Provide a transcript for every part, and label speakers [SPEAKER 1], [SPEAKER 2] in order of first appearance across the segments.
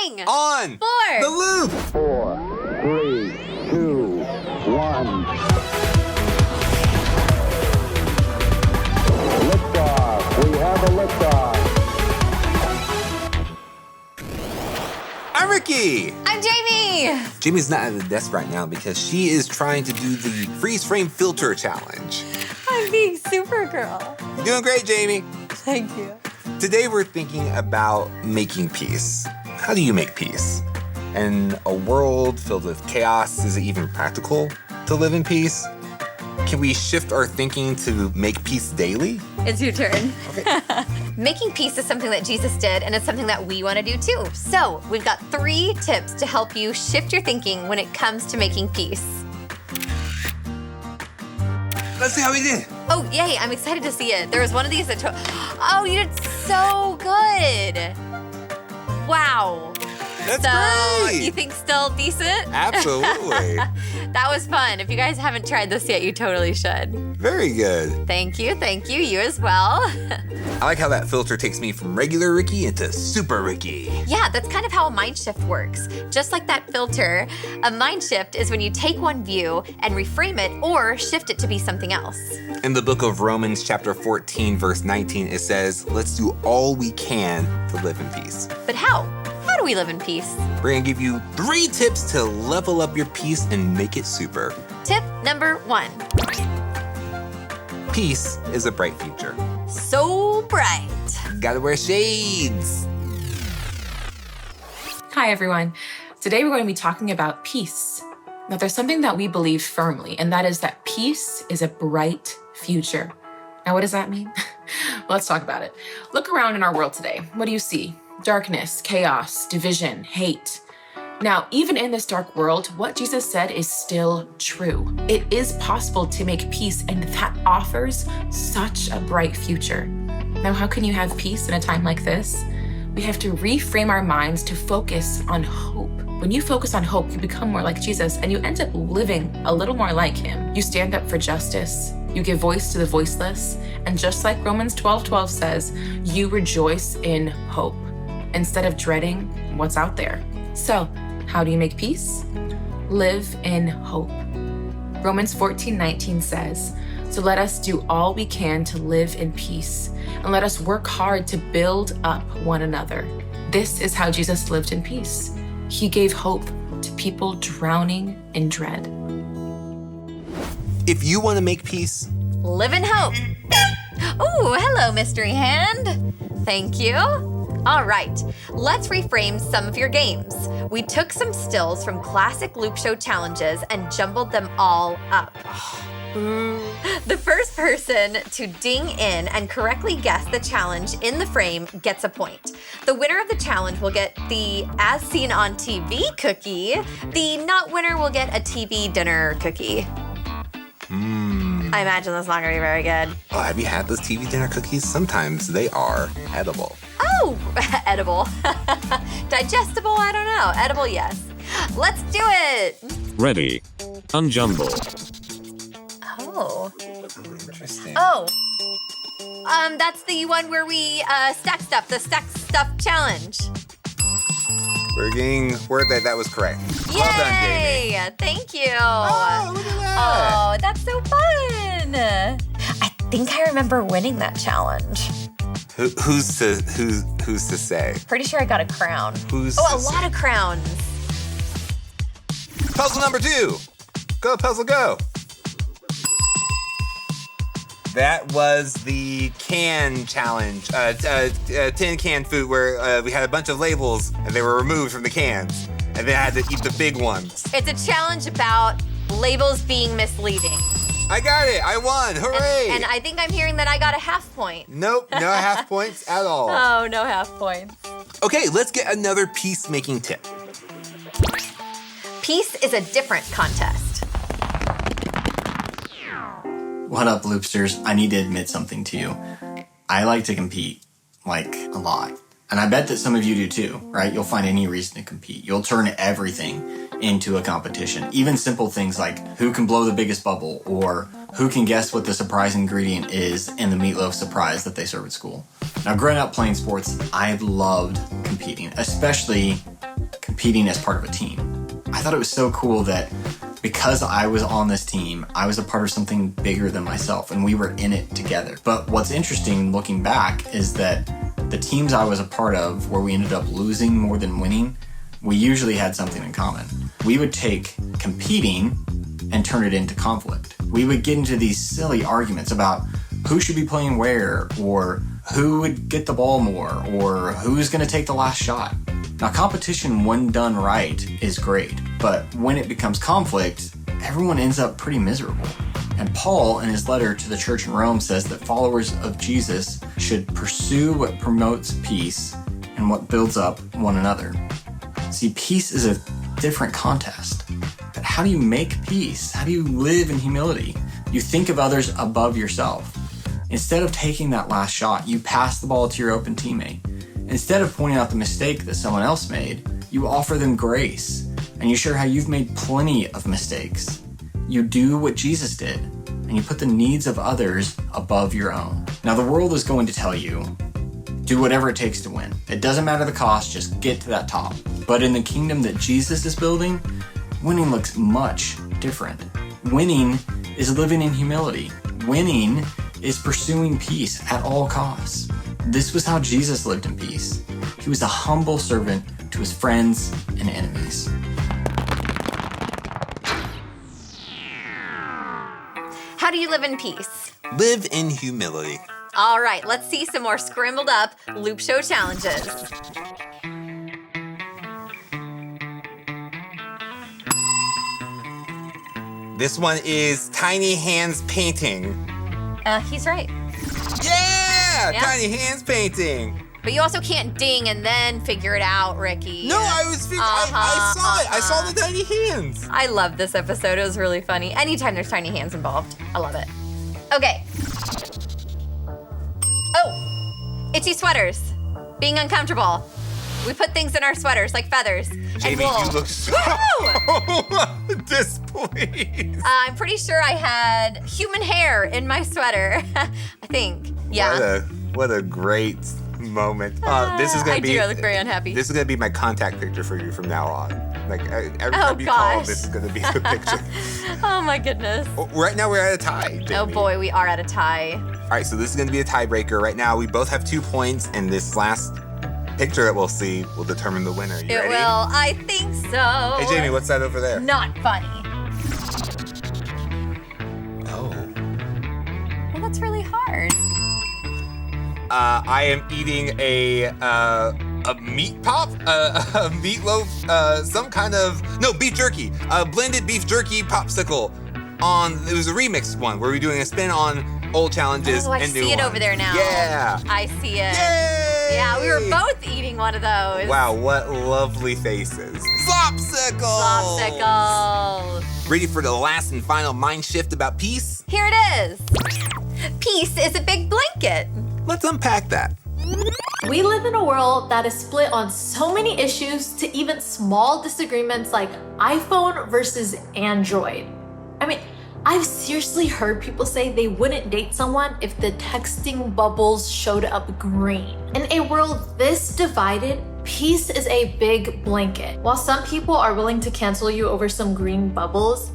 [SPEAKER 1] Gang!
[SPEAKER 2] On!
[SPEAKER 1] 4!
[SPEAKER 2] The loop!
[SPEAKER 3] 4, 3, 2, 1. Liftoff. We have a liftoff.
[SPEAKER 2] I'm Ricky!
[SPEAKER 1] I'm Jamie!
[SPEAKER 2] Jamie's not at the desk right now because she is trying to do the freeze frame filter challenge.
[SPEAKER 1] I'm being Supergirl.
[SPEAKER 2] You're doing great, Jamie.
[SPEAKER 1] Thank you.
[SPEAKER 2] Today we're thinking about making peace. How do you make peace? In a world filled with chaos, is it even practical to live in peace? Can we shift our thinking to make peace daily?
[SPEAKER 1] It's your turn.
[SPEAKER 2] Okay.
[SPEAKER 1] Making peace is something that Jesus did, and it's something that we want to do too. So we've got 3 tips to help you shift your thinking when it comes to making peace.
[SPEAKER 2] Let's see how we did.
[SPEAKER 1] Oh, yay, I'm excited to see it. There was one of these that oh, you did so good. Wow.
[SPEAKER 2] That's
[SPEAKER 1] so,
[SPEAKER 2] great.
[SPEAKER 1] you think still decent?
[SPEAKER 2] Absolutely.
[SPEAKER 1] That was fun. If you guys haven't tried this yet, you totally should.
[SPEAKER 2] Very good.
[SPEAKER 1] Thank you, you as well.
[SPEAKER 2] I like how that filter takes me from regular Ricky into super Ricky.
[SPEAKER 1] Yeah, that's kind of how a mind shift works. Just like that filter, a mind shift is when you take one view and reframe it or shift it to be something else.
[SPEAKER 2] In the book of Romans chapter 14, verse 19, it says, let's do all we can to live in peace.
[SPEAKER 1] But how? How do we live in peace?
[SPEAKER 2] We're gonna give you 3 tips to level up your peace and make it super.
[SPEAKER 1] Tip number 1.
[SPEAKER 2] Peace is a bright future.
[SPEAKER 1] So bright.
[SPEAKER 2] Gotta wear shades.
[SPEAKER 4] Hi, everyone. Today we're going to be talking about peace. Now, there's something that we believe firmly, and that is that peace is a bright future. Now, what does that mean? Well, let's talk about it. Look around in our world today. What do you see? Darkness, chaos, division, hate. Now, even in this dark world, what Jesus said is still true. It is possible to make peace, and that offers such a bright future. Now, how can you have peace in a time like this? We have to reframe our minds to focus on hope. When you focus on hope, you become more like Jesus, and you end up living a little more like him. You stand up for justice, you give voice to the voiceless, and just like Romans 12:12 says, you rejoice in hope instead of dreading what's out there. So, how do you make peace? Live in hope. Romans 14:19 says, so let us do all we can to live in peace, and let us work hard to build up one another. This is how Jesus lived in peace. He gave hope to people drowning in dread.
[SPEAKER 2] If you want to make peace,
[SPEAKER 1] Live in hope. Ooh, hello, mystery hand. Thank you. All right, let's reframe some of your games. We took some stills from classic loop show challenges and jumbled them all up. The first person to ding in and correctly guess the challenge in the frame gets a point. The winner of the challenge will get the as seen on TV cookie. The not winner will get a TV dinner cookie. I imagine that's not gonna be very good.
[SPEAKER 2] oh, have you had those TV dinner cookies? Sometimes they are edible.
[SPEAKER 1] Oh, edible. Digestible, I don't know. Edible, yes. Let's do it.
[SPEAKER 5] Ready. Unjumble.
[SPEAKER 1] Oh.
[SPEAKER 2] Interesting.
[SPEAKER 1] Oh. That's the one where we stack stuff, the stack stuff challenge.
[SPEAKER 2] We're getting word that was correct.
[SPEAKER 1] Yay!
[SPEAKER 2] Well done, Jamie.
[SPEAKER 1] Thank you.
[SPEAKER 2] Oh, look at that.
[SPEAKER 1] Oh, that's so fun. I think I remember winning that challenge.
[SPEAKER 2] Who's to say?
[SPEAKER 1] Pretty sure I got a crown.
[SPEAKER 2] Who's
[SPEAKER 1] Oh,
[SPEAKER 2] to
[SPEAKER 1] a lot
[SPEAKER 2] say?
[SPEAKER 1] of crowns.
[SPEAKER 2] Puzzle number 2. Go, puzzle, go. That was the can challenge, tin can food where we had a bunch of labels and they were removed from the cans. And then I had to eat the big ones.
[SPEAKER 1] It's a challenge about labels being misleading.
[SPEAKER 2] I got it, I won, hooray!
[SPEAKER 1] And I think I'm hearing that I got a half point.
[SPEAKER 2] Nope, no half points at all.
[SPEAKER 1] Oh, no half points.
[SPEAKER 2] Okay, let's get another peacemaking tip.
[SPEAKER 1] Peace is a different contest.
[SPEAKER 6] What up, Loopsters? I need to admit something to you. I like to compete, like, a lot. And I bet that some of you do too, right? You'll find any reason to compete. You'll turn everything into a competition. Even simple things like who can blow the biggest bubble or who can guess what the surprise ingredient is in the meatloaf surprise that they serve at school. Now, growing up playing sports, I loved competing, especially competing as part of a team. I thought it was so cool that because I was on this team, I was a part of something bigger than myself, and we were in it together. But what's interesting looking back is that the teams I was a part of, where we ended up losing more than winning, we usually had something in common. We would take competing and turn it into conflict. We would get into these silly arguments about who should be playing where, or who would get the ball more, or who's going to take the last shot. Now, competition, when done right, is great, but when it becomes conflict, everyone ends up pretty miserable. And Paul, in his letter to the church in Rome, says that followers of Jesus should pursue what promotes peace and what builds up one another. See, peace is a different contest. But how do you make peace? How do you live in humility? You think of others above yourself. Instead of taking that last shot, you pass the ball to your open teammate. Instead of pointing out the mistake that someone else made, you offer them grace, and you share how you've made plenty of mistakes. You do what Jesus did, and you put the needs of others above your own. Now, the world is going to tell you, do whatever it takes to win. It doesn't matter the cost, just get to that top. But in the kingdom that Jesus is building, winning looks much different. Winning is living in humility. Winning is pursuing peace at all costs. This was how Jesus lived in peace. He was a humble servant to his friends and enemies.
[SPEAKER 1] How do you live in peace?
[SPEAKER 2] Live in humility.
[SPEAKER 1] All right, let's see some more scrambled up Loop Show challenges.
[SPEAKER 2] This one is Tiny Hands Painting.
[SPEAKER 1] He's right.
[SPEAKER 2] Yeah!
[SPEAKER 1] Yeah.
[SPEAKER 2] Tiny Hands Painting.
[SPEAKER 1] But you also can't ding and then figure it out, Ricky.
[SPEAKER 2] No, I was I saw it. I saw the tiny hands.
[SPEAKER 1] I love this episode. It was really funny. Anytime there's tiny hands involved, I love it. Okay. Oh, itchy sweaters. Being uncomfortable. We put things in our sweaters like feathers
[SPEAKER 2] Jamie,
[SPEAKER 1] and wool.
[SPEAKER 2] you look so displeased.
[SPEAKER 1] I'm pretty sure I had human hair in my sweater. I think. Yeah.
[SPEAKER 2] What a great moment. This is gonna be.
[SPEAKER 1] I look very unhappy.
[SPEAKER 2] This is gonna be my contact picture for you from now on. Like every time you call, this is gonna be the picture.
[SPEAKER 1] Oh my goodness.
[SPEAKER 2] Right now we're at a tie. Jamie.
[SPEAKER 1] Oh boy, we are at a tie.
[SPEAKER 2] All right, so this is gonna be a tiebreaker. Right now we both have 2 points, and this last picture that we'll see will determine the winner. You
[SPEAKER 1] It
[SPEAKER 2] ready?
[SPEAKER 1] will. I think so.
[SPEAKER 2] Hey Jamie, what's that over there?
[SPEAKER 1] Not funny.
[SPEAKER 2] Oh.
[SPEAKER 1] Well, that's really hard.
[SPEAKER 2] I am eating a meat pop, a meatloaf, some kind of beef jerky, a blended beef jerky popsicle. It was a remixed one where we're doing a spin on old challenges
[SPEAKER 1] Oh, I
[SPEAKER 2] and new
[SPEAKER 1] see it
[SPEAKER 2] ones.
[SPEAKER 1] over there now.
[SPEAKER 2] Yeah.
[SPEAKER 1] I see it.
[SPEAKER 2] Yay!
[SPEAKER 1] Yeah, we were both eating one of those.
[SPEAKER 2] Wow, what lovely faces. Slopsicle!
[SPEAKER 1] Popsicle.
[SPEAKER 2] Ready for the last and final mind shift about peace?
[SPEAKER 1] Here it is. Peace is a big blanket.
[SPEAKER 2] Let's unpack that.
[SPEAKER 7] We live in a world that is split on so many issues to even small disagreements like iPhone versus Android. I mean, I've seriously heard people say they wouldn't date someone if the texting bubbles showed up green. In a world this divided, peace is a big blanket. While some people are willing to cancel you over some green bubbles,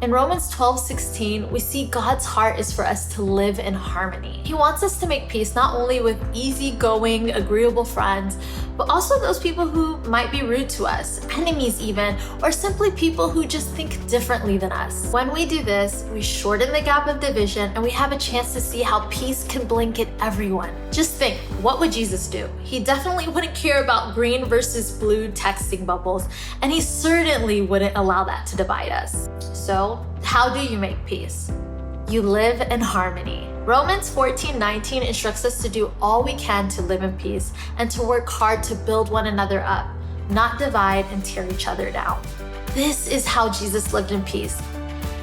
[SPEAKER 7] in Romans 12:16, we see God's heart is for us to live in harmony. He wants us to make peace not only with easygoing, agreeable friends, but also those people who might be rude to us, enemies even, or simply people who just think differently than us. When we do this, we shorten the gap of division and we have a chance to see how peace can blanket everyone. Just think, what would Jesus do? He definitely wouldn't care about green versus blue texting bubbles, and he certainly wouldn't allow that to divide us. So, how do you make peace? You live in harmony. Romans 14:19 instructs us to do all we can to live in peace and to work hard to build one another up, not divide and tear each other down. This is how Jesus lived in peace.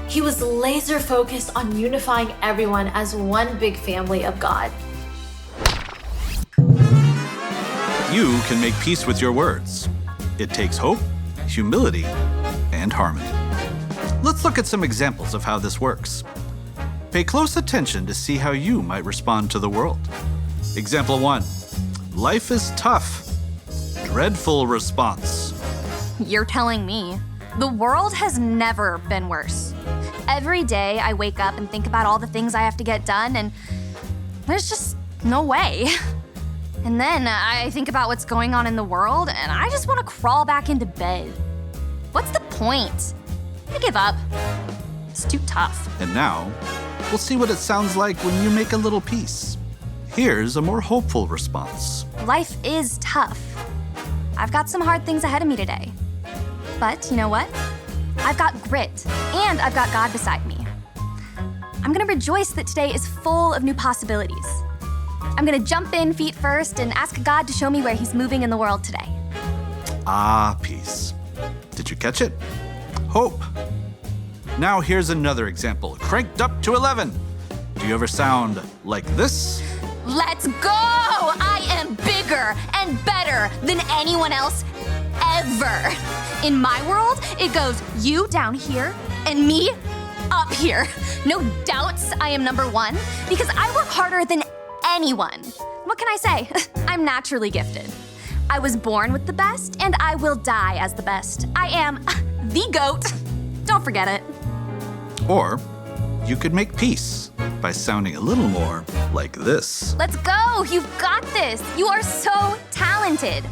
[SPEAKER 7] He was laser focused on unifying everyone as one big family of God.
[SPEAKER 8] You can make peace with your words. It takes hope, humility, and harmony. Let's look at some examples of how this works. Pay close attention to see how you might respond to the world. Example 1. Life is tough. Dreadful response.
[SPEAKER 9] You're telling me. The world has never been worse. Every day I wake up and think about all the things I have to get done, and there's just no way. And then I think about what's going on in the world, and I just want to crawl back into bed. What's the point? I give up. It's too tough.
[SPEAKER 8] And now, we'll see what it sounds like when you make a little peace. Here's a more hopeful response.
[SPEAKER 9] Life is tough. I've got some hard things ahead of me today. But you know what? I've got grit, and I've got God beside me. I'm gonna rejoice that today is full of new possibilities. I'm gonna jump in feet first and ask God to show me where He's moving in the world today.
[SPEAKER 8] Ah, peace. Did you catch it? Hope. Now here's another example, cranked up to 11. Do you ever sound like this?
[SPEAKER 9] Let's go! I am bigger and better than anyone else ever. In my world, it goes you down here and me up here. No doubts I am number one because I work harder than anyone. What can I say? I'm naturally gifted. I was born with the best and I will die as the best. I am the GOAT. Don't forget it.
[SPEAKER 8] Or you could make peace by sounding a little more like this.
[SPEAKER 9] Let's go! You've got this! You are so talented!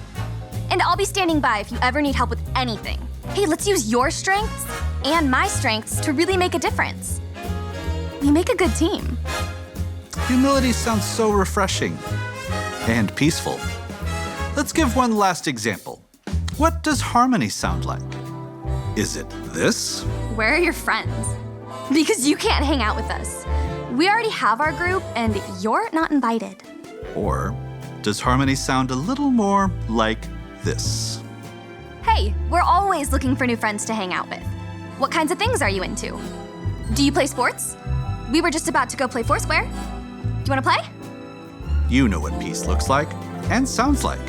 [SPEAKER 9] And I'll be standing by if you ever need help with anything. Hey, let's use your strengths and my strengths to really make a difference. We make a good team.
[SPEAKER 8] Humility sounds so refreshing and peaceful. Let's give one last example. What does harmony sound like? Is it this?
[SPEAKER 9] Where are your friends? Because you can't hang out with us. We already have our group, and you're not invited.
[SPEAKER 8] Or does harmony sound a little more like this?
[SPEAKER 9] Hey, we're always looking for new friends to hang out with. What kinds of things are you into? Do you play sports? We were just about to go play Foursquare. Do you want to play?
[SPEAKER 8] You know what peace looks like and sounds like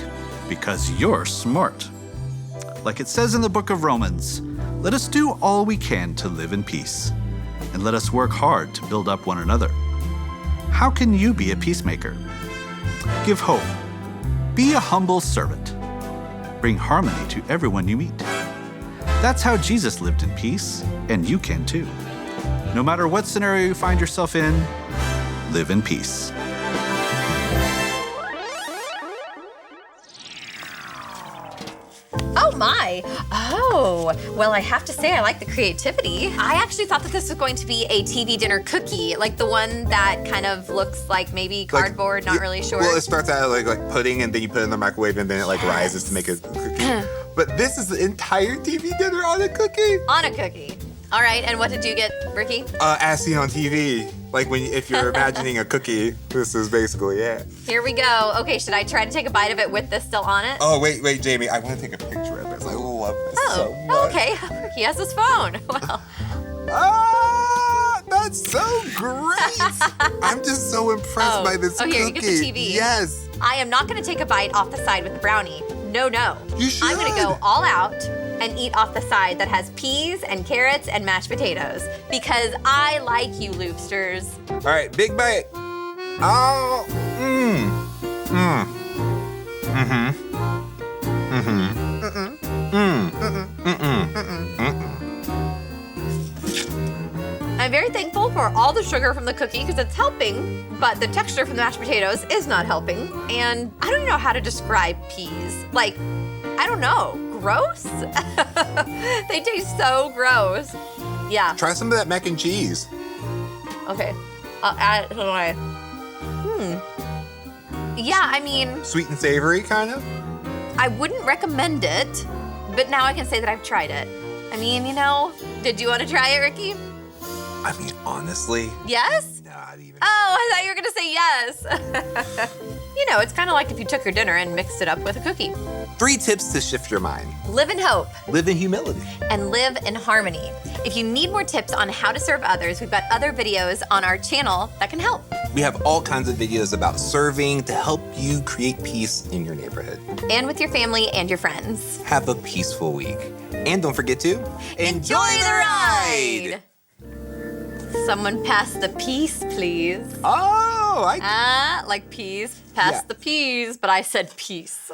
[SPEAKER 8] because you're smart. Like it says in the book of Romans, let us do all we can to live in peace, and let us work hard to build up one another. How can you be a peacemaker? Give hope. Be a humble servant. Bring harmony to everyone you meet. That's how Jesus lived in peace, and you can too. No matter what scenario you find yourself in, live in peace.
[SPEAKER 1] Oh my! Oh, well, I have to say I like the creativity. I actually thought that this was going to be a TV dinner cookie, like the one that kind of looks like maybe cardboard, not really sure.
[SPEAKER 2] Well, it starts out like pudding, and then you put it in the microwave, and then it like rises to make a cookie. But this is the entire TV dinner on a cookie.
[SPEAKER 1] On a cookie. All right, and what did you get, Ricky?
[SPEAKER 2] As seen on TV. Like if you're imagining a cookie, this is basically it.
[SPEAKER 1] Here we go. Okay, should I try to take a bite of it with this still on it?
[SPEAKER 2] Oh, wait, Jamie. I want to take a picture of this. I love this so much.
[SPEAKER 1] Okay. Ricky has his phone. Well.
[SPEAKER 2] That's so great. I'm just so impressed by this cookie.
[SPEAKER 1] Here, you get the TV.
[SPEAKER 2] Yes.
[SPEAKER 1] I am not going to take a bite off the side with the brownie. No.
[SPEAKER 2] You should.
[SPEAKER 1] I'm going to go all out and eat off the side that has peas and carrots and mashed potatoes because I like you, Loopsters.
[SPEAKER 2] All right, big bite. Oh,
[SPEAKER 1] I'm very thankful for all the sugar from the cookie because it's helping, but the texture from the mashed potatoes is not helping. And I don't even know how to describe peas. Like, I don't know. Gross? They taste so gross. Yeah.
[SPEAKER 2] Try some of that mac and cheese.
[SPEAKER 1] Okay. I'll add it to my... Yeah, I mean...
[SPEAKER 2] Sweet and savory, kind of?
[SPEAKER 1] I wouldn't recommend it, but now I can say that I've tried it. I mean, did you want to try it, Ricky?
[SPEAKER 2] I mean, honestly...
[SPEAKER 1] Yes?
[SPEAKER 2] Not even...
[SPEAKER 1] Oh, I thought you were going to say yes. It's kind of like if you took your dinner and mixed it up with a cookie.
[SPEAKER 2] 3 tips to shift your mind.
[SPEAKER 1] Live in hope.
[SPEAKER 2] Live in humility.
[SPEAKER 1] And live in harmony. If you need more tips on how to serve others, we've got other videos on our channel that can help.
[SPEAKER 2] We have all kinds of videos about serving to help you create peace in your neighborhood.
[SPEAKER 1] And with your family and your friends.
[SPEAKER 2] Have a peaceful week. And don't forget to
[SPEAKER 1] enjoy the ride! Someone pass the peas, please.
[SPEAKER 2] Oh,
[SPEAKER 1] like peas. Pass the peas, but I said peace.